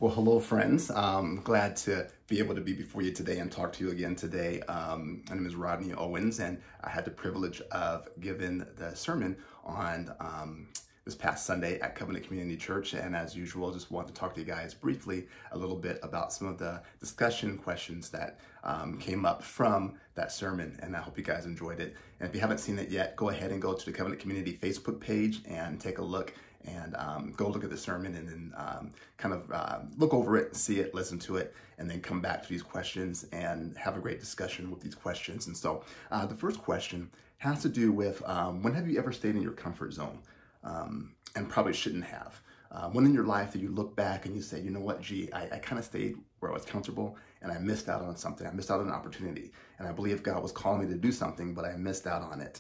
Well, hello, friends. Glad to be able to be before you today and talk to you again today. My name is Rodney Owens, and I had the privilege of giving the sermon on this past Sunday at Covenant Community Church. And as usual, just want to talk to you guys briefly a little bit about some of the discussion questions that came up from that sermon. And I hope you guys enjoyed it. And if you haven't seen it yet, go ahead and go to the Covenant Community Facebook page and take a look and go look at the sermon and then look over it, see it, listen to it, and then come back to these questions and have a great discussion with these questions. And so the first question has to do with when have you ever stayed in your comfort zone and probably shouldn't have? When in your life that you look back and you say, you know what, gee, I kind of stayed where I was comfortable and I missed out on something. I missed out on an opportunity. And I believe God was calling me to do something, but I missed out on it.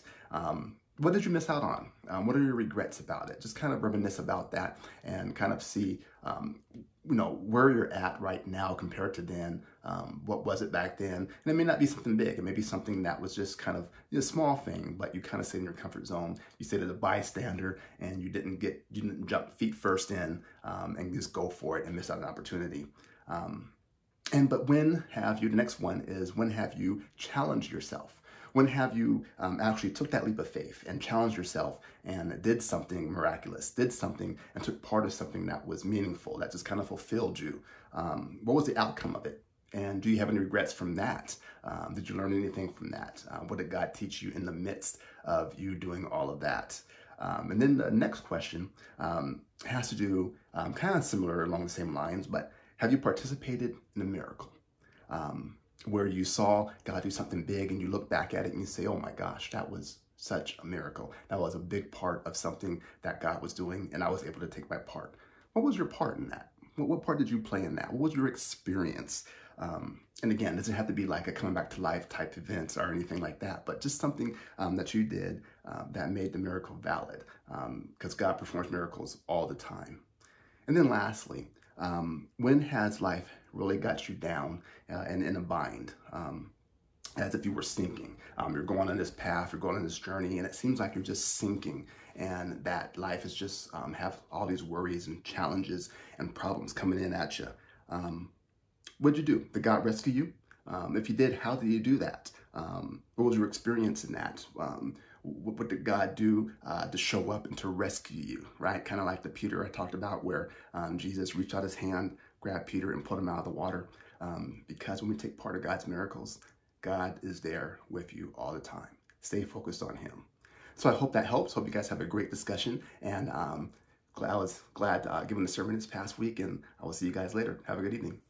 What did you miss out on? What are your regrets about it? Just kind of reminisce about that and kind of see, where you're at right now compared to then. What was it back then? And it may not be something big. It may be something that was just kind of a small thing, but you kind of stayed in your comfort zone. You stayed as a bystander and you didn't jump feet first in and just go for it and miss out on an opportunity. But when have you, the next one is when have you challenged yourself? When have you actually took that leap of faith and challenged yourself and did something miraculous, did something and took part of something that was meaningful, that just kind of fulfilled you? What was the outcome of it? And do you have any regrets from that? Did you learn anything from that? What did God teach you in the midst of you doing all of that? And then the next question has to do kind of similar along the same lines, but have you participated in a miracle? Where you saw God do something big and you look back at it and you say, oh my gosh, that was such a miracle. That was a big part of something that God was doing and I was able to take my part. What was your part in that? What part did you play in that? What was your experience? And again, it doesn't have to be like a coming back to life type event or anything like that, but just something that you did that made the miracle valid, because God performs miracles all the time. And then lastly, when has life really got you down and in a bind, as if you were sinking? You're going on this path, you're going on this journey, and it seems like you're just sinking, and that life is just have all these worries and challenges and problems coming in at you. What'd you do? Did God rescue you? If you did, how did you do that? What was your experience in that? What did God do to show up and to rescue you, right? Kind of like the Peter I talked about where Jesus reached out his hand, grabbed Peter and pulled him out of the water. Because when we take part of God's miracles, God is there with you all the time. Stay focused on him. So I hope that helps. Hope you guys have a great discussion. And I was glad giving the sermon this past week, and I will see you guys later. Have a good evening.